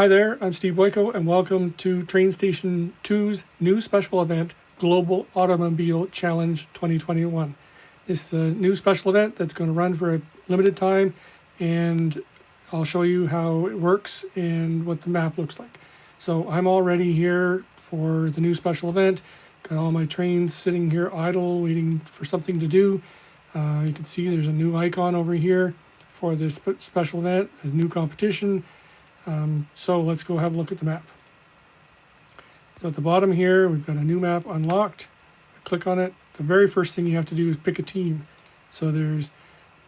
Hi there, I'm Steve Boyko, and welcome to TrainStation 2's new special event, Global Automobile Challenge 2021. This is a new special event that's going to run for a limited time, and I'll show you how it works and what the map looks like. So I'm already here for the new special event. Got all my trains sitting here idle, waiting for something to do. You can see there's a new icon over here for this special event, a new competition. So let's go have a look at the map. So at the bottom here, we've got a new map unlocked. Click on it. The very first thing you have to do is pick a team. So there's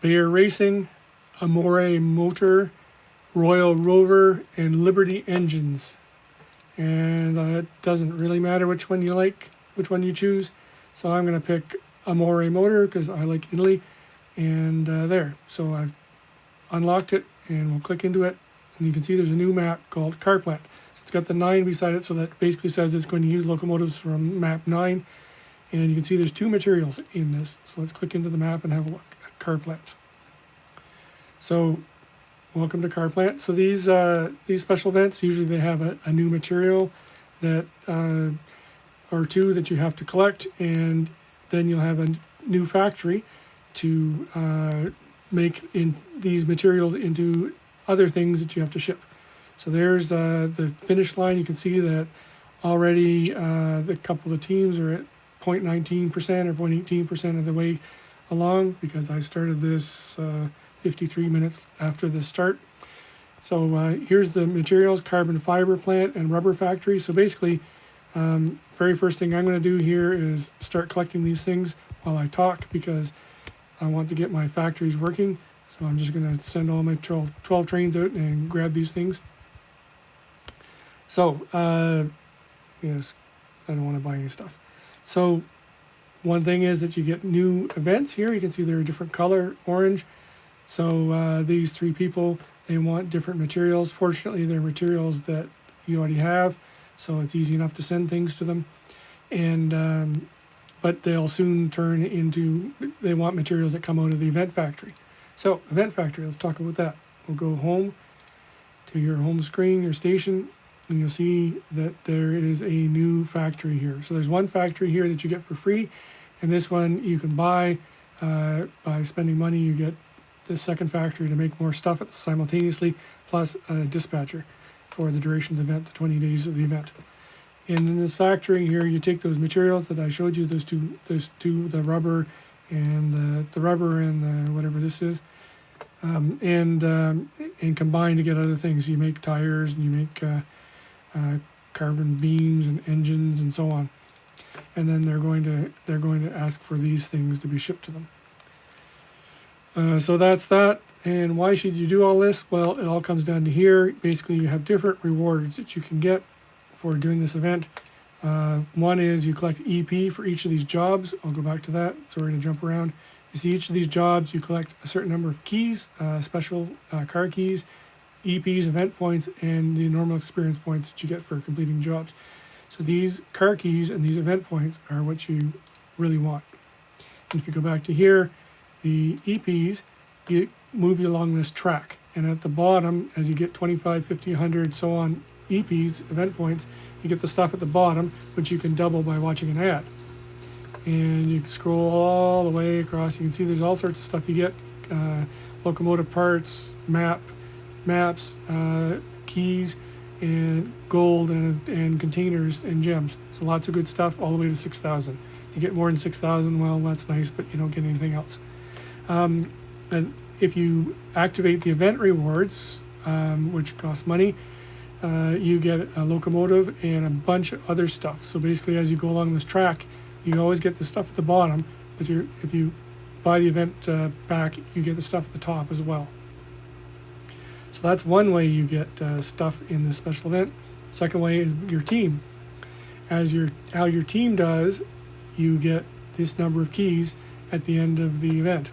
Bayer Racing, Amore Motor, Royal Rover, and Liberty Engines. And it doesn't really matter which one you like, which one you choose. So I'm going to pick Amore Motor because I like Italy. And there. So I've unlocked it, and we'll click into it. And you can see there's a new map called Car Plant. So it's got the 9 beside it, so that basically says it's going to use locomotives from map 9. And you can see there's 2 materials in this. So let's click into the map and have a look at Car Plant. So welcome to Car Plant. So these special events, usually they have a new material that or 2 that you have to collect, and then you'll have a new factory to make in these materials into other things that you have to ship. So there's the finish line. You can see that already the couple of teams are at 0.19% or 0.18% of the way along, because I started this 53 minutes after the start. So here's the materials: carbon fiber plant and rubber factory. So basically, very first thing I'm going to do here is start collecting these things while I talk, because I want to get my factories working. So I'm just going to send all my 12 trains out and grab these things. So, yes, I don't want to buy any stuff. So one thing is that you get new events here. You can see they're a different color, orange. So these 3 people, they want different materials. Fortunately, they're materials that you already have, so it's easy enough to send things to them. And but they'll soon turn into, they want materials that come out of the event factory. So, event factory, let's talk about that. We'll go home to your home screen, your station, and you'll see that there is a new factory here. So there's one factory here that you get for free, and this one you can buy by spending money. You get the second factory to make more stuff simultaneously, plus a dispatcher for the duration of the event, the 20 days of the event. And in this factory here, you take those materials that I showed you, those two, the rubber and the rubber and whatever this is, and combine to get other things. You make tires, and you make carbon beams and engines and so on. And then they're going to ask for these things to be shipped to them. So that's that. And why should you do all this? Well, it all comes down to here. Basically, you have different rewards that you can get for doing this event. One is you collect EP for each of these jobs. I'll go back to that. Sorry to jump around. You see each of these jobs, you collect a certain number of keys, special car keys, EPs, event points, and the normal experience points that you get for completing jobs. So these car keys and these event points are what you really want. And if you go back to here, the EPs move you along this track. And at the bottom, as you get 25, 50, 100, so on, EPs, event points, you get the stuff at the bottom, which you can double by watching an ad. And you can scroll all the way across. You can see there's all sorts of stuff you get: locomotive parts, maps, keys, and gold, and containers and gems. So lots of good stuff, all the way to 6,000. You get more than 6,000, well, that's nice, but you don't get anything else. And if you activate the event rewards, which cost money, you get a locomotive and a bunch of other stuff. So basically, as you go along this track, you always get the stuff at the bottom, but if you buy the event pack, you get the stuff at the top as well. So that's one way you get stuff in this special event. Second way is your team. How your team does, you get this number of keys at the end of the event.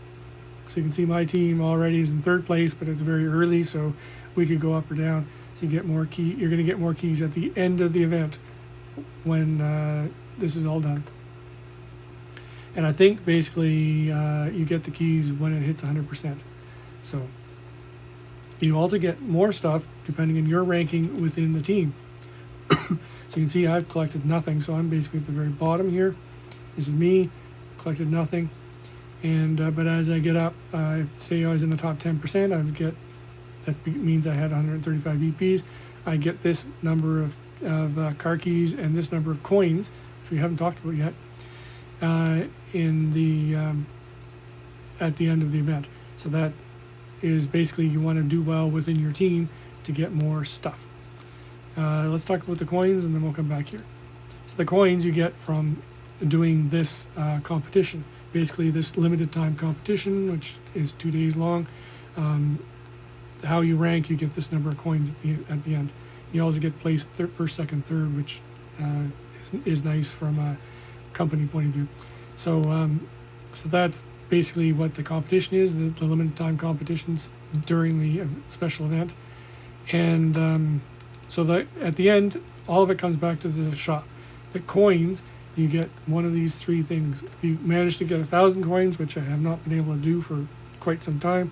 So you can see my team already is in 3rd place, but it's very early, so we could go up or down. So you get more you're going to get more keys at the end of the event when this is all done. And I think basically you get the keys when it hits 100%. So You also get more stuff depending on your ranking within the team. So you can see I've collected nothing, so I'm basically at the very bottom here. This is me, collected nothing. And but as I get up, say I was in the top 10%, I would get, that means I had 135 EPs. I get this number of car keys and this number of coins, which we haven't talked about yet, in the at the end of the event. So that is basically, you want to do well within your team to get more stuff. Let's talk about the coins and then we'll come back here. So the coins you get from doing this competition, basically this limited time competition, which is 2 days long. How you rank, you get this number of coins at the end. You also get placed first, second, third, which is nice from a company point of view. So so that's basically what the competition is, the limited time competitions during the special event. And so that at the end, all of it comes back to the shop. The coins, you get one of these three things. If you manage to get 1,000 coins, which I have not been able to do for quite some time,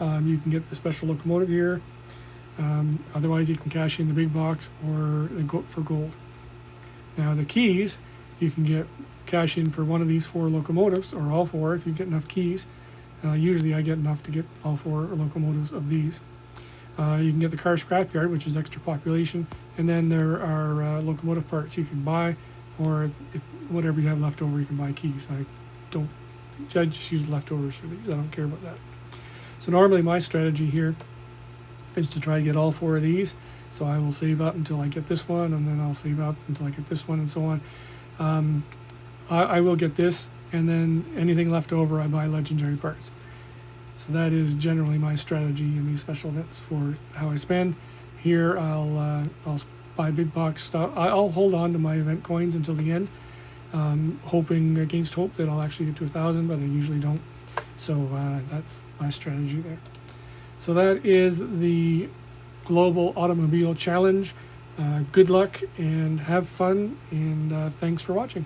you can get the special locomotive here. Otherwise, you can cash in the big box or go for gold. Now the keys, you can get cash in for one of these 4 locomotives, or all 4 if you get enough keys. Usually I get enough to get all 4 locomotives of these. You can get the car scrapyard, which is extra population, and then there are locomotive parts you can buy, or if whatever you have left over, you can buy keys. I just use leftovers for these. I don't care about that. So normally my strategy here is to try to get all 4 of these. So I will save up until I get this one, and then I'll save up until I get this one, and so on. I will get this, and then anything left over I buy legendary parts. So that is generally my strategy in these special events for how I spend. Here I'll buy big box stuff. I'll hold on to my event coins until the end, hoping against hope that I'll actually get to 1,000, but I usually don't. So that's my strategy there. So that is the Global Automobile Challenge. Good luck and have fun, and thanks for watching.